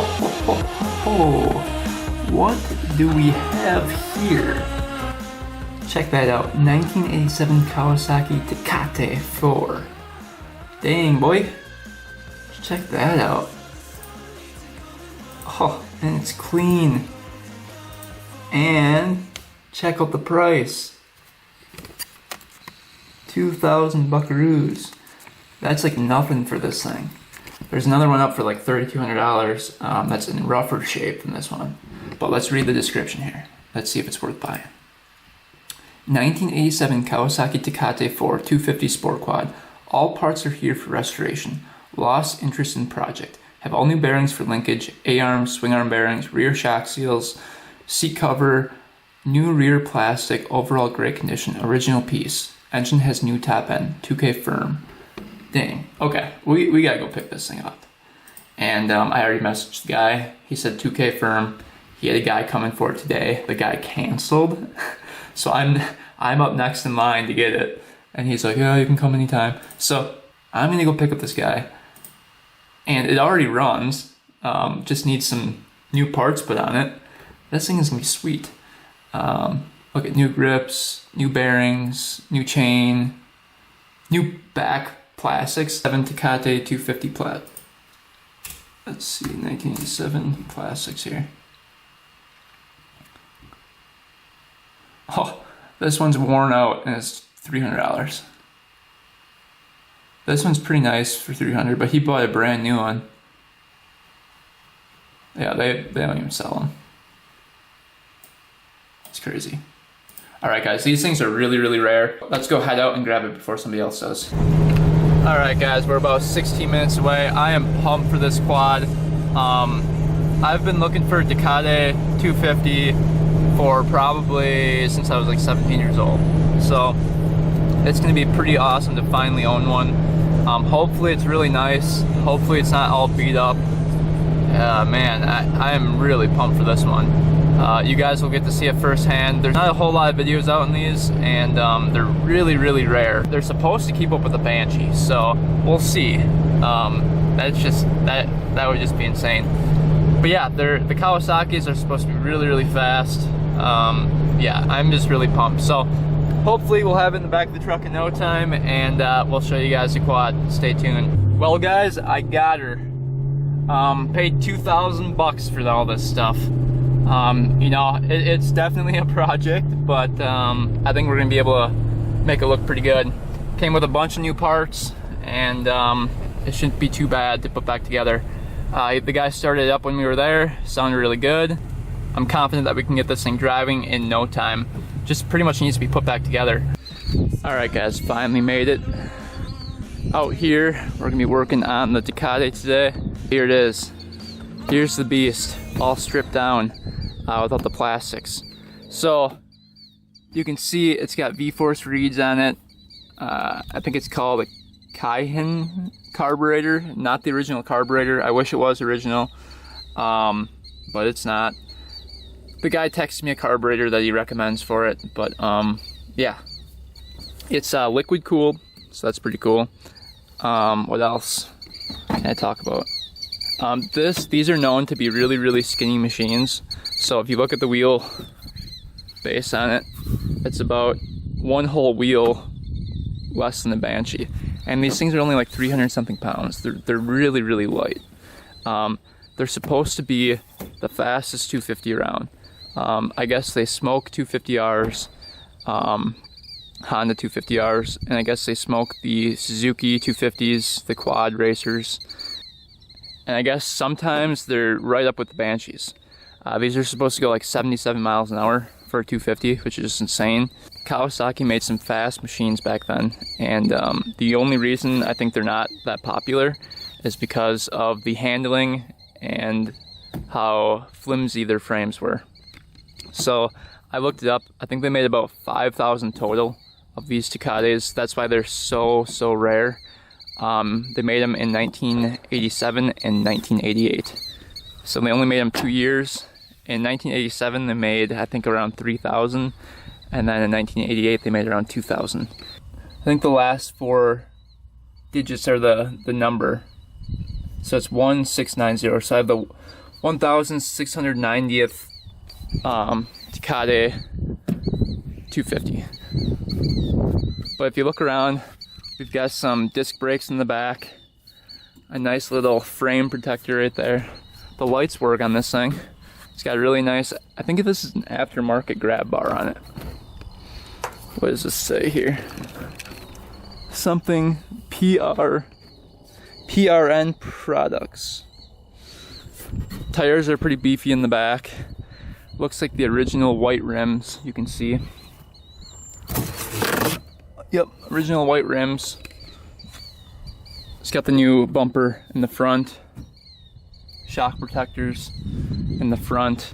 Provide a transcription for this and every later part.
ho, ho, ho, ho. What do we have here? Check that out. 1987 Kawasaki Tecate 4. Dang, boy. Check that out. Oh, and it's clean. And check out the price. 2,000 buckaroos. That's like nothing for this thing. There's another one up for like $3,200. That's in rougher shape than this one. But let's read the description here. Let's see if it's worth buying. 1987 Kawasaki Tecate 4 250 Sport Quad. All parts are here for restoration. Lost interest in project. Have all new bearings for linkage, A-arms, swing arm bearings, rear shock seals, seat cover, new rear plastic, overall great condition, original piece. Engine has new top end, 2K firm. Dang. Okay, we gotta go pick this thing up. And I already messaged the guy. He said 2K firm. He had a guy coming for it today. The guy canceled. So I'm up next in line to get it. And he's like, yeah, you can come anytime. So I'm gonna go pick up this guy. And it already runs. Just needs some new parts put on it. This thing is gonna be sweet. Look at new grips, new bearings, new chain, new back plastics. 7 Tecate 250 plat. Let's see, 1987 plastics here. Oh, this one's worn out and it's $300. This one's pretty nice for $300, but he bought a brand new one. Yeah, they don't even sell them. It's crazy. All right, guys, these things are really, really rare. Let's go head out and grab it before somebody else does. All right, guys, we're about 16 minutes away. I am pumped for this quad. I've been looking for a Tecate 250 for probably since I was like 17 years old. So it's gonna be pretty awesome to finally own one. Hopefully it's really nice. Hopefully it's not all beat up. Man, I am really pumped for this one. You guys will get to see it firsthand. There's not a whole lot of videos out on these, and they're really, really rare. They're supposed to keep up with the Banshee, so we'll see. That's just that would just be insane. But yeah, the Kawasaki's are supposed to be really, really fast. Yeah, I'm just really pumped. So hopefully we'll have it in the back of the truck in no time, and we'll show you guys the quad. Stay tuned. Well, guys, I got her. Paid 2,000 bucks for all this stuff. You know, it's definitely a project, but I think we're gonna be able to make it look pretty good. Came with a bunch of new parts, and it shouldn't be too bad to put back together. The guy started it up when we were there, sounded really good. I'm confident that we can get this thing driving in no time. Just pretty much needs to be put back together. All right, guys, finally made it. Out here, we're gonna be working on the Tecate today. Here it is. Here's the beast, all stripped down without the plastics. So you can see it's got V-Force reeds on it. I think it's called a Kaihen carburetor, not the original carburetor. I wish it was original, but it's not. The guy texted me a carburetor that he recommends for it, but yeah, it's liquid cooled, so that's pretty cool. What else can I talk about? These are known to be really, really skinny machines. So if you look at the wheel base on it, it's about one whole wheel less than the Banshee. And these things are only like 300 something pounds. They're really, really light. They're supposed to be the fastest 250 around. I guess they smoke 250Rs, Honda 250Rs, and I guess they smoke the Suzuki 250s, the quad racers. And I guess sometimes they're right up with the Banshees. These are supposed to go like 77 miles an hour for a 250, which is just insane. Kawasaki made some fast machines back then, and the only reason I think they're not that popular is because of the handling and how flimsy their frames were. So I looked it up. I think they made about 5,000 total of these Tecates. That's why they're so rare. They made them in 1987 and 1988. So they only made them 2 years. In 1987 they made, I think, around 3,000, and then in 1988 they made around 2,000. I think the last 4 digits are the number. So it's 1690. So I have the 1690th Tecate 250. But if you look around, we've got some disc brakes in the back, a nice little frame protector right there. The lights work on this thing. It's got a really nice, I think this is an aftermarket grab bar on it. What does this say here? Something PRN products. Tires are pretty beefy in the back. Looks like the original white rims, you can see. Yep, original white rims. It's got the new bumper in the front. Shock protectors in the front.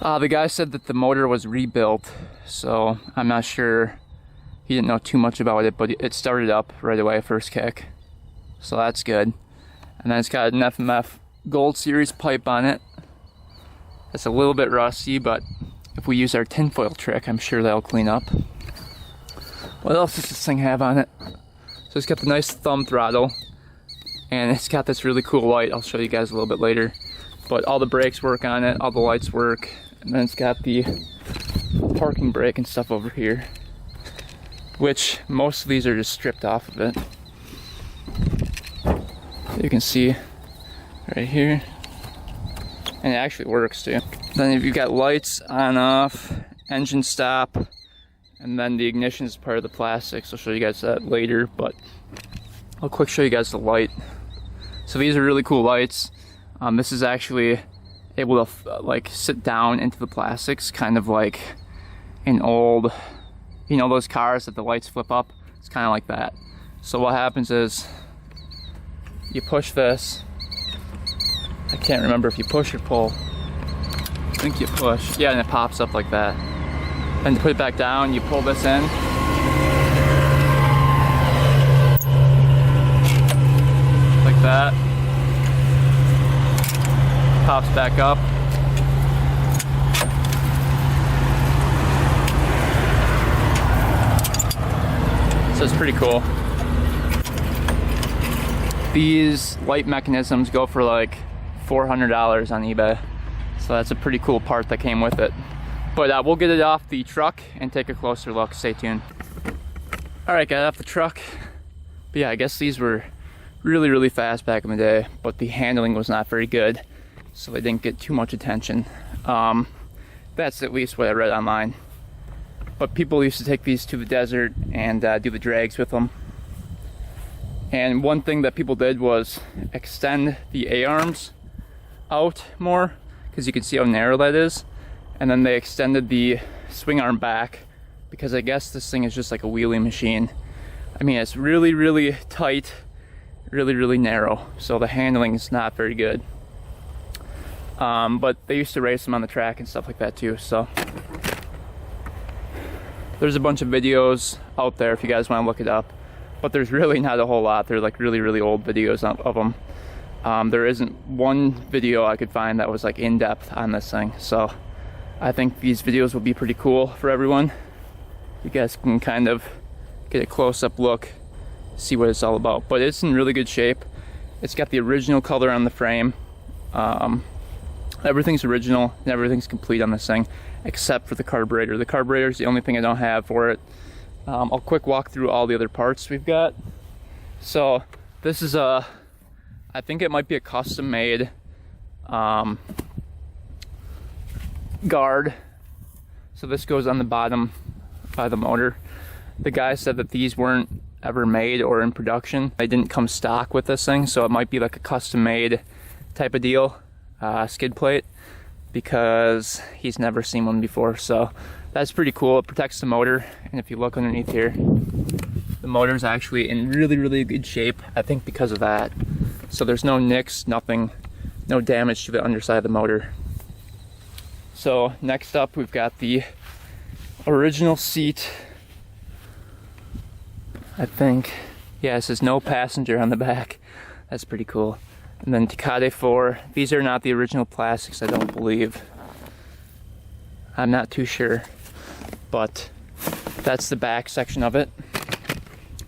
The guy said that the motor was rebuilt, so I'm not sure. He didn't know too much about it, but it started up right away, first kick. So that's good. And then it's got an FMF Gold Series pipe on it. It's a little bit rusty, but if we use our tinfoil trick, I'm sure that'll clean up. What else does this thing have on it? So it's got the nice thumb throttle, and it's got this really cool light. I'll show you guys a little bit later. But all the brakes work on it, all the lights work, and then it's got the parking brake and stuff over here, which most of these are just stripped off of it. You can see right here, and it actually works too. Then you've got lights on, off, engine stop, and then the ignition is part of the plastics. I'll show you guys that later, but I'll quick show you guys the light. So these are really cool lights. This is actually able to like sit down into the plastics, kind of like an old, you know, those cars that the lights flip up. It's kind of like that. So what happens is you push this. I can't remember if you push or pull. I think you push. Yeah, and it pops up like that. And to put it back down, you pull this in. Like that. Pops back up. So it's pretty cool. These light mechanisms go for like $400 on eBay. So that's a pretty cool part that came with it. But we'll get it off the truck and take a closer look. Stay tuned. All right, got it off the truck. But yeah, I guess these were really, really fast back in the day, but the handling was not very good, so they didn't get too much attention. That's at least what I read online. But people used to take these to the desert and do the drags with them. And one thing that people did was extend the A-arms out more, because you can see how narrow that is. And then they extended the swing arm back, because I guess this thing is just like a wheelie machine. I mean, it's really, really tight, really, really narrow. So the handling is not very good. But they used to race them on the track and stuff like that too. So there's a bunch of videos out there if you guys want to look it up. But there's really not a whole lot. They're like really, really old videos of them. There isn't one video I could find that was like in depth on this thing. So I think these videos will be pretty cool for everyone. You guys can kind of get a close-up look, see what it's all about. But it's in really good shape. It's got the original color on the frame. Everything's original and everything's complete on this thing, except for the carburetor. The carburetor is the only thing I don't have for it. I'll quick walk through all the other parts we've got. So this is I think it might be a custom made guard. So this goes on the bottom by the motor. The guy said that these weren't ever made or in production. They didn't come stock with this thing, so it might be like a custom made type of deal, skid plate, because he's never seen one before. So that's pretty cool. It protects the motor, and if you look underneath here, the motor's actually in really, really good shape, I think because of that. So there's no nicks, nothing, no damage to the underside of the motor. So next up, we've got the original seat. I think, yeah, it says no passenger on the back. That's pretty cool. And then Tecate 4. These are not the original plastics, I don't believe. I'm not too sure, but that's the back section of it.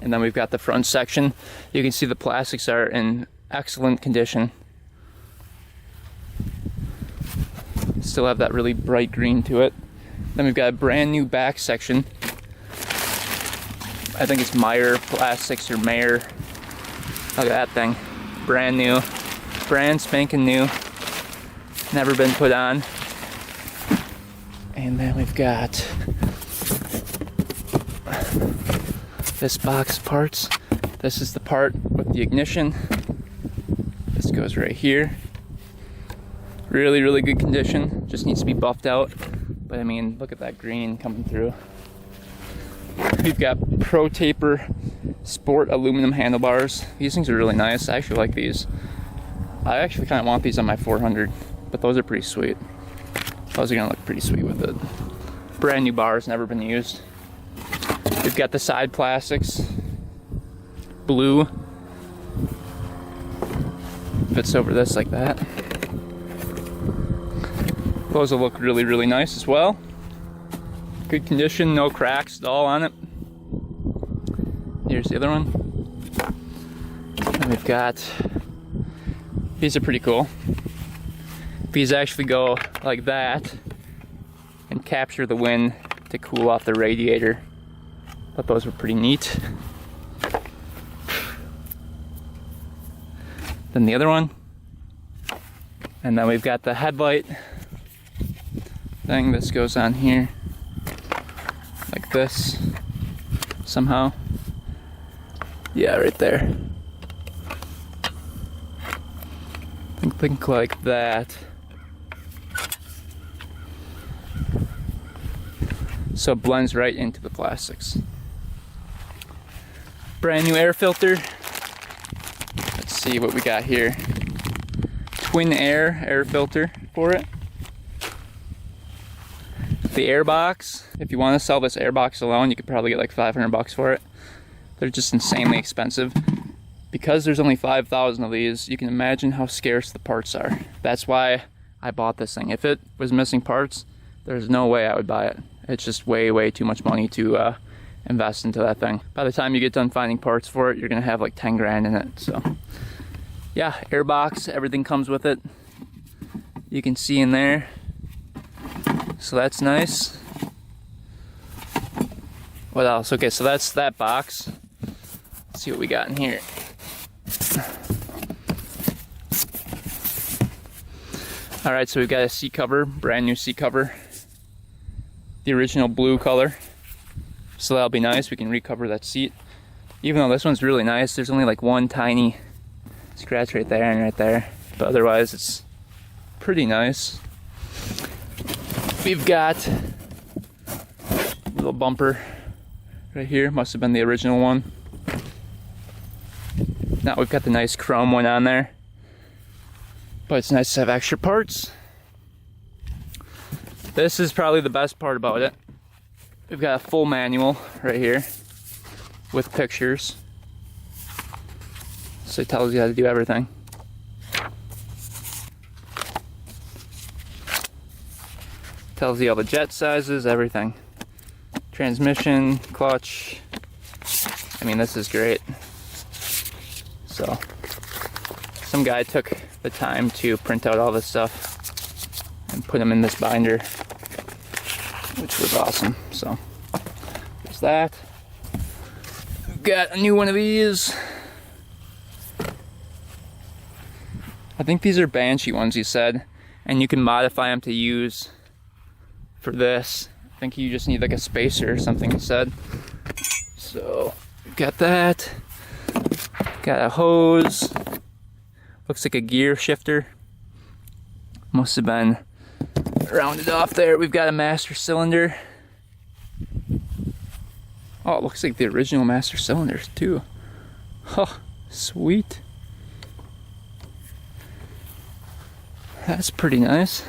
And then we've got the front section. You can see the plastics are in excellent condition. still have that really bright green to it. Then we've got a brand new back section. I think it's Meyer Plastics or Mayer. Look at that thing. Brand new. Brand spanking new. Never been put on. And then we've got this box of parts. This is the part with the ignition. This goes right here. Really, really good condition. Just needs to be buffed out. But I mean, look at that green coming through. We've got Pro Taper Sport aluminum handlebars. These things are really nice. I actually like these. I actually kind of want these on my 400, but those are pretty sweet. Those are gonna look pretty sweet with it. Brand new bars, never been used. We've got the side plastics. Blue. Fits over this like that. Those will look really, really nice as well. Good condition, no cracks at all on it. Here's the other one. And we've got, these are pretty cool. These actually go like that and capture the wind to cool off the radiator. Thought those were pretty neat. Then the other one. And then we've got the headlight thing. This goes on here. Like this. Somehow. Yeah, right there. Think like that. So it blends right into the plastics. Brand new air filter. Let's see what we got here. Twin air filter for it. The air box. If you want to sell this air box alone, you could probably get like 500 bucks for it. They're just insanely expensive. Because there's only 5,000 of these, you can imagine how scarce the parts are. That's why I bought this thing. If it was missing parts, there's no way I would buy it. It's just way, way too much money to invest into that thing. By the time you get done finding parts for it, you're gonna have like 10 grand in it. So yeah, air box, everything comes with it. You can see in there. So that's nice. What else? Okay, so that's that box. Let's see what we got in here. All right, so we've got a seat cover, brand new seat cover. The original blue color. So that'll be nice, we can recover that seat. Even though this one's really nice, there's only like one tiny scratch right there and right there. But otherwise it's pretty nice. We've got a little bumper right here, must have been the original one. Now we've got the nice chrome one on there. But it's nice to have extra parts. This is probably the best part about it. We've got a full manual right here with pictures. So it tells you how to do everything. Tells you all the jet sizes, everything. Transmission, clutch. I mean, this is great. So, some guy took the time to print out all this stuff and put them in this binder, which was awesome. So, there's that. We've got a new one of these. I think these are Banshee ones, he said, and you can modify them to use for this. I think you just need like a spacer or something, he said. So, got that. Got a hose. Looks like a gear shifter. Must have been rounded off there. We've got a master cylinder. Oh, it looks like the original master cylinders too. Oh, sweet. That's pretty nice.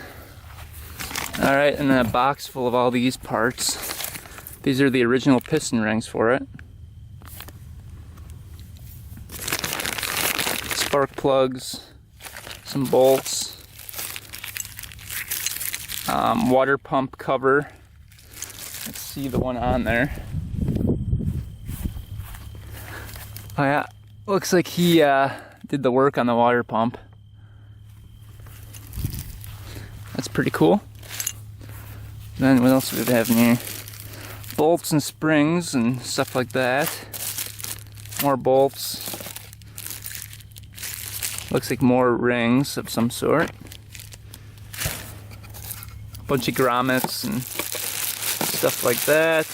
Alright, and then a box full of all these parts. These are the original piston rings for it. Spark plugs, some bolts, water pump cover. Let's see the one on there. Oh yeah, looks like he did the work on the water pump. That's pretty cool. Then what else do we have in here? Bolts and springs and stuff like that. More bolts. Looks like more rings of some sort. A bunch of grommets and stuff like that.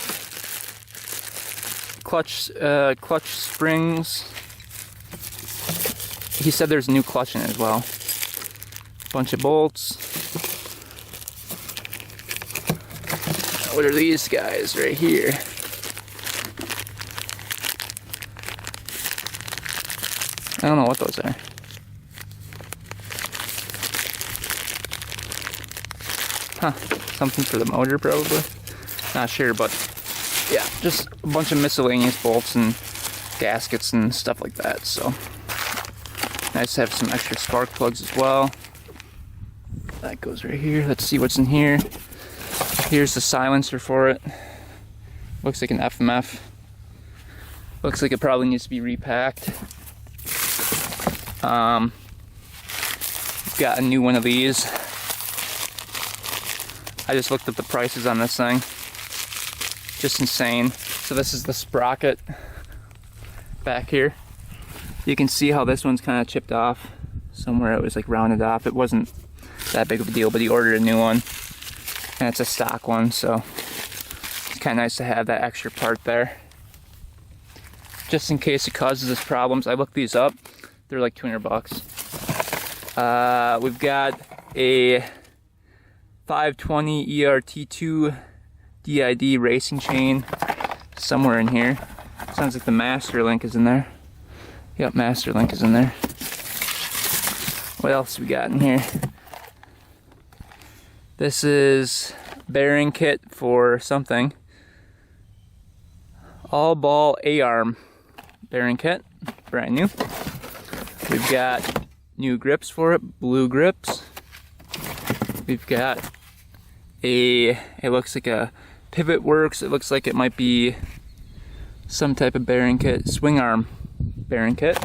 Clutch springs. He said there's a new clutch in it as well. Bunch of bolts. What are these guys right here? I don't know what those are. Huh, something for the motor probably. Not sure, but yeah, just a bunch of miscellaneous bolts and gaskets and stuff like that. So nice to have some extra spark plugs as well. That goes right here. Let's see what's in here. Here's the silencer for it. Looks like an FMF. Looks like it probably needs to be repacked. Got a new one of these. I just looked up the prices on this thing. Just insane. So this is the sprocket back here. You can see how this one's kind of chipped off. Somewhere it was like rounded off. It wasn't that big of a deal, but he ordered a new one. And it's a stock one, so it's kind of nice to have that extra part there. Just in case it causes us problems. I looked these up. They're like 200 bucks. We've got a 520 ERT2 DID racing chain somewhere in here. Sounds like the master link is in there. Yep, master link is in there. What else we got in here? This is bearing kit for something. All ball A-arm bearing kit, brand new. We've got new grips for it, blue grips. We've got it looks like a Pivot Works. It looks like it might be some type of bearing kit, swing arm bearing kit.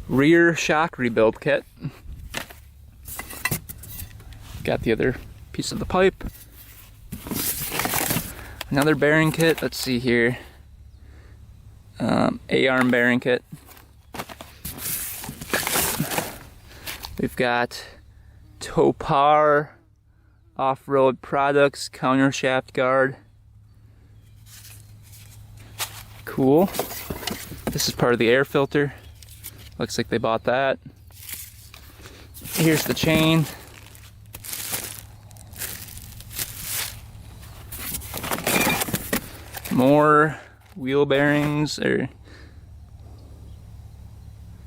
Rear shock rebuild kit. Got the other piece of the pipe. Another bearing kit. Let's see here. A-arm bearing kit. We've got Topar off-road products counter shaft guard. Cool. This is part of the air filter. Looks like they bought that. Here's the chain. More wheel bearings, or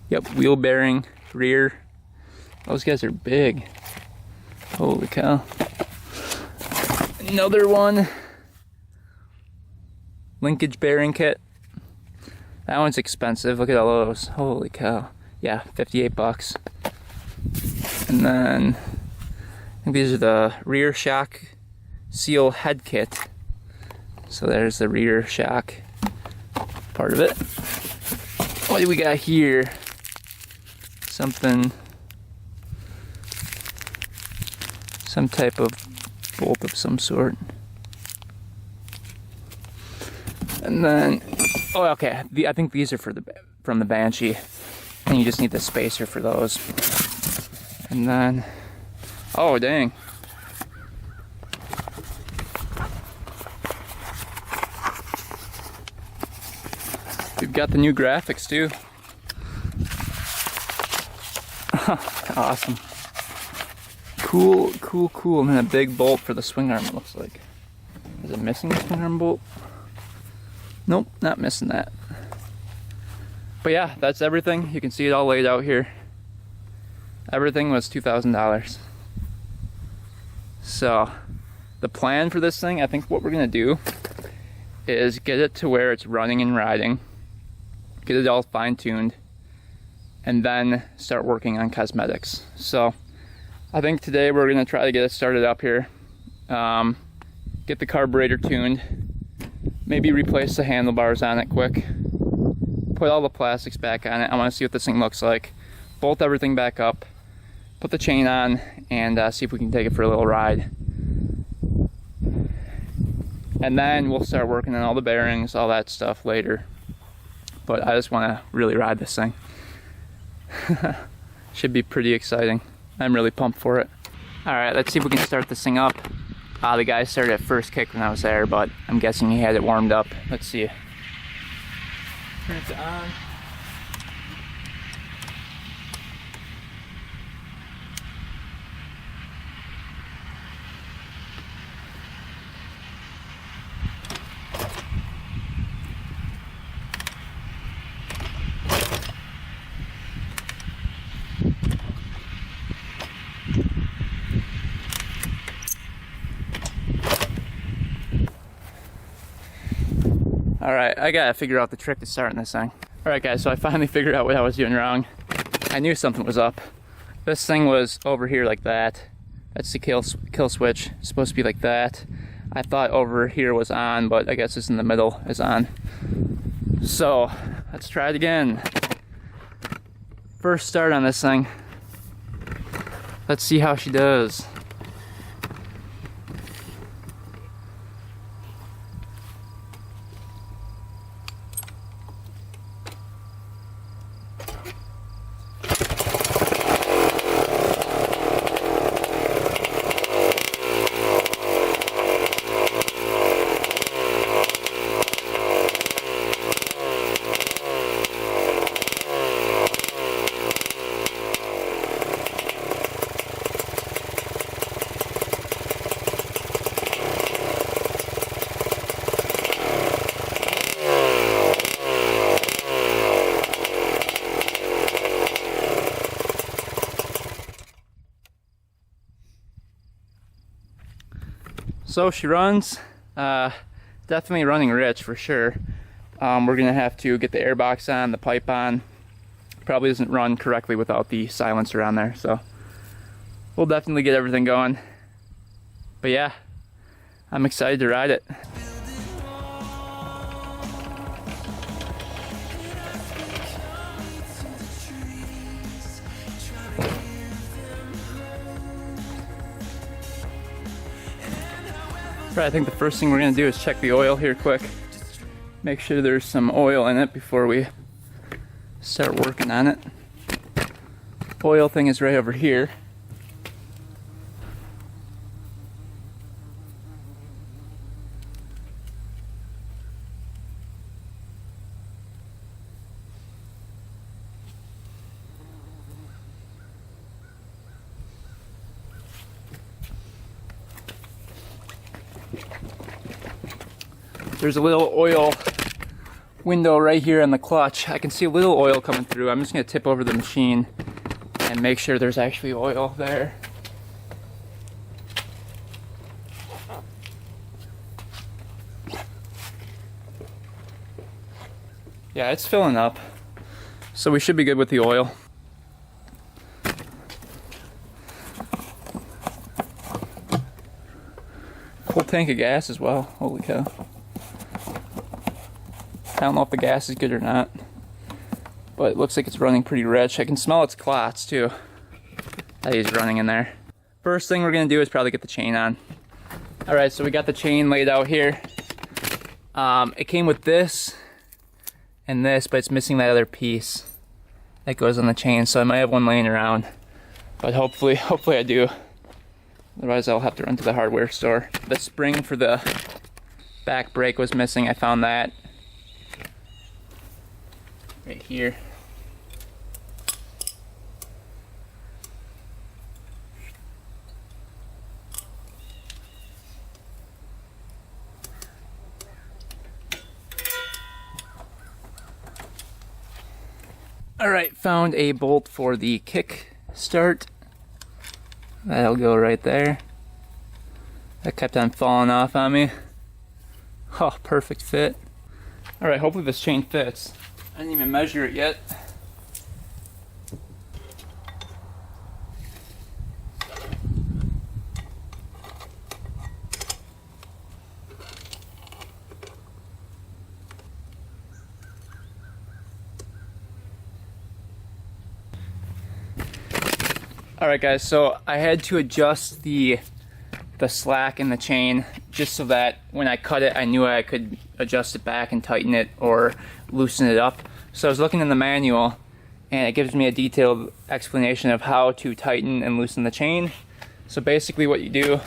yep, wheel bearing rear. Those guys are big. Holy cow. Another one. Linkage bearing kit. That one's expensive. Look at all those. Holy cow. Yeah, 58 bucks. And then I think these are the rear shock seal head kit. So there's the rear shock part of it. What do we got here? Something, some type of bolt of some sort. And then, oh, okay. I think these are from the Banshee, and you just need the spacer for those. And then, oh dang. We've got the new graphics too. Awesome. Cool, cool, cool. And then a big bolt for the swing arm, it looks like. Is it missing the swing arm bolt? Nope, not missing that. But yeah, that's everything. You can see it all laid out here. Everything was $2,000. So, the plan for this thing, I think what we're gonna do is get it to where it's running and riding, get it all fine-tuned, and then start working on cosmetics. So, I think today we're gonna try to get it started up here, get the carburetor tuned, maybe replace the handlebars on it quick, put all the plastics back on it. I want to see what this thing looks like. Bolt everything back up, put the chain on, and see if we can take it for a little ride. And then we'll start working on all the bearings, all that stuff later. But I just want to really ride this thing. Should be pretty exciting. I'm really pumped for it. Alright, let's see if we can start this thing up. The guy started at first kick when I was there, but I'm guessing he had it warmed up. Let's see. Turn it on. Alright, I gotta figure out the trick to starting this thing. Alright guys, so I finally figured out what I was doing wrong. I knew something was up. This thing was over here like that. That's the kill switch. It's supposed to be like that. I thought over here was on, but I guess it's in the middle is on. So, let's try it again. First start on this thing. Let's see how she does. So she runs, definitely running rich for sure. We're gonna have to get the air box on, the pipe on. Probably doesn't run correctly without the silencer on there, so we'll definitely get everything going. But yeah, I'm excited to ride it. Right, I think the first thing we're gonna do is check the oil here quick. Make sure there's some oil in it before we start working on it. Oil thing is right over here. There's a little oil window right here in the clutch. I can see a little oil coming through. I'm just going to tip over the machine and make sure there's actually oil there. Yeah, it's filling up. So we should be good with the oil. Full tank of gas as well. Holy cow. I don't know if the gas is good or not, but it looks like it's running pretty rich. I can smell its clots too that he's running in there. First thing we're gonna do is probably get the chain on. All right, so we got the chain laid out here. It came with this and this, but it's missing that other piece that goes on the chain, so I might have one laying around, but hopefully I do. Otherwise I'll have to run to the hardware store. The spring for the back brake was missing. I found that right here. All right, found a bolt for the kick start. That'll go right there. That kept on falling off on me. Oh, perfect fit. All right, hopefully this chain fits. I didn't even measure it yet. Alright guys, so I had to adjust the slack in the chain just so that when I cut it I knew I could adjust it back and tighten it or loosen it up. So I was looking in the manual and it gives me a detailed explanation of how to tighten and loosen the chain. So basically what you do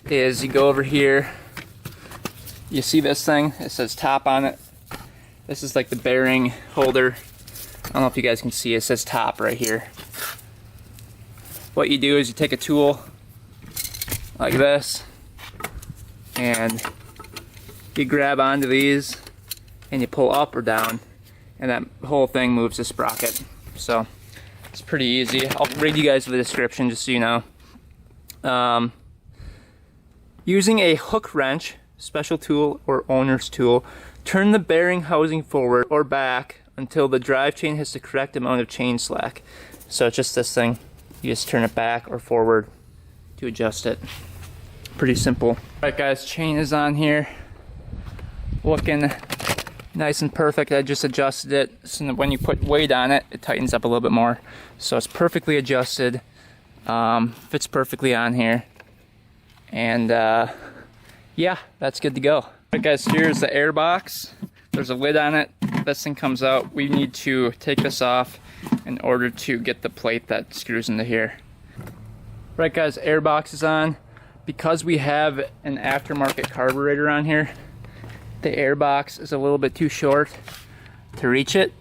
is you go over here, you see this thing, it says top on it. This is like the bearing holder. I don't know if you guys can see, it says top right here. What you do is you take a tool like this and you grab onto these and you pull up or down and that whole thing moves the sprocket. So it's pretty easy. I'll read you guys the description just so you know. Using a hook wrench, special tool or owner's tool, turn the bearing housing forward or back until the drive chain has the correct amount of chain slack. So it's just this thing. You just turn it back or forward to adjust it. Pretty simple. Alright guys, chain is on here. Looking nice and perfect. I just adjusted it so that when you put weight on it, it tightens up a little bit more. So it's perfectly adjusted. Fits perfectly on here. And yeah, that's good to go. Alright guys, here's the air box. There's a lid on it. This thing comes out. We need to take this off in order to get the plate that screws into here. Right guys, air box is on. Because we have an aftermarket carburetor on here, the air box is a little bit too short to reach it.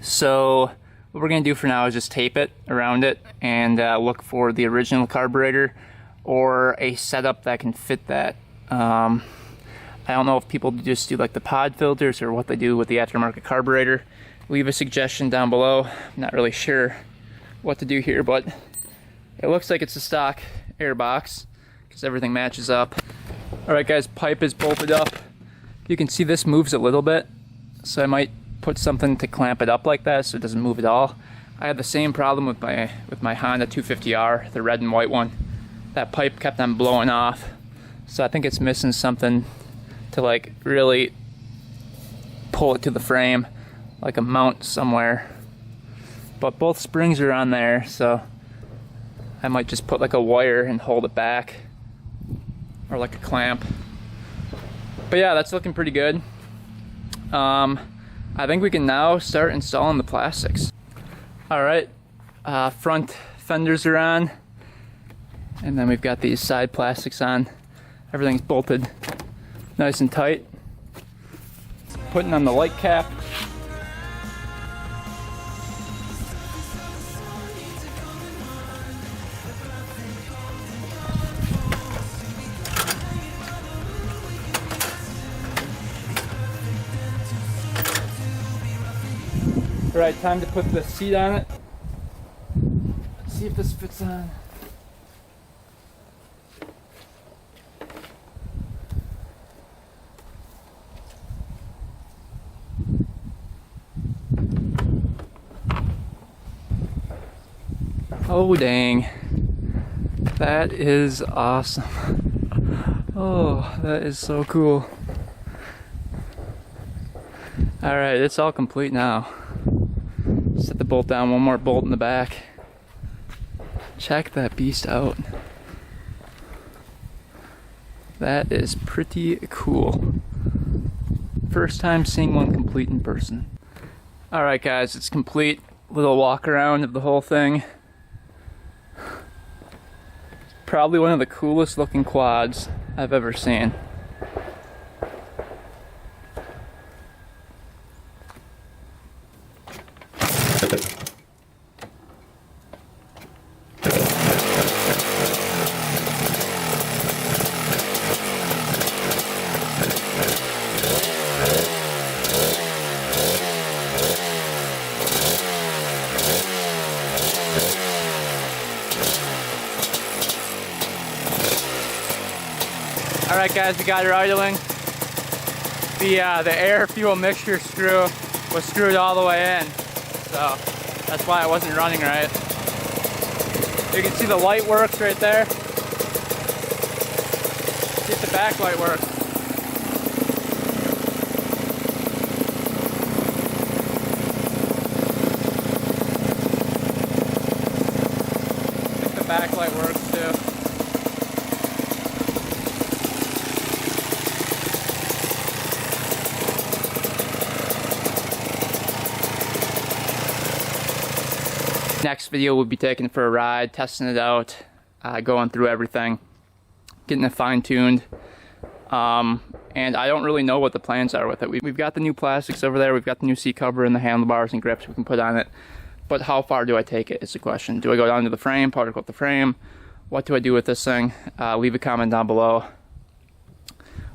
So what we're gonna do for now is just tape it around it and look for the original carburetor or a setup that can fit that. I don't know if people just do like the pod filters or what they do with the aftermarket carburetor. Leave a suggestion down below. I'm not really sure what to do here, but it looks like it's a stock air box because everything matches up. Alright guys, pipe is bolted up. You can see this moves a little bit, so I might put something to clamp it up like that so it doesn't move at all. I had the same problem with my Honda 250R, the red and white one. That pipe kept on blowing off, so I think it's missing something to like really pull it to the frame, like a mount somewhere. But both springs are on there, so I might just put like a wire and hold it back, or like a clamp. But yeah, that's looking pretty good. I think we can now start installing the plastics. Alright, front fenders are on, and then we've got these side plastics on. Everything's bolted nice and tight. Putting on the light cap. Alright, time to put the seat on it. Let's see if this fits on. Oh dang, that is awesome. Oh, that is so cool. Alright, it's all complete now. Set the bolt down, one more bolt in the back. Check that beast out. That is pretty cool. First time seeing one complete in person. Alright guys, it's complete. Little walk around of the whole thing. Probably one of the coolest looking quads I've ever seen. Alright guys, we got her idling. The air fuel mixture screw was screwed all the way in, so that's why it wasn't running right. You can see the light works right there. See if the backlight works. backlight works too. Next video we'll be taking it for a ride, testing it out, going through everything, getting it fine-tuned. And I don't really know what the plans are with it. We've got the new plastics over there, we've got the new seat cover and the handlebars and grips we can put on it. But how far do I take it is the question. Do I go down to the frame, powder coat the frame? What do I do with this thing? Leave a comment down below.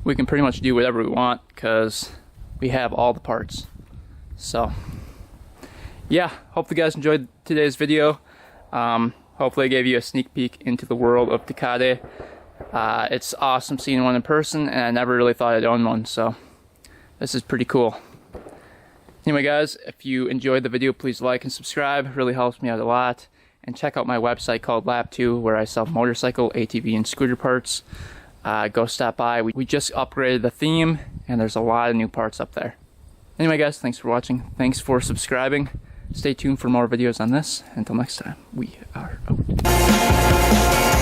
We can pretty much do whatever we want because we have all the parts. So yeah, hope you guys enjoyed today's video. Hopefully I gave you a sneak peek into the world of Tecate. It's awesome seeing one in person, and I never really thought I'd own one, so this is pretty cool. Anyway guys, if you enjoyed the video, please like and subscribe. It really helps me out a lot. And check out my website called Lap 2, where I sell motorcycle, ATV, and scooter parts. Go stop by. We just upgraded the theme, and there's a lot of new parts up there. Anyway guys, thanks for watching. Thanks for subscribing. Stay tuned for more videos on this. Until next time, we are out.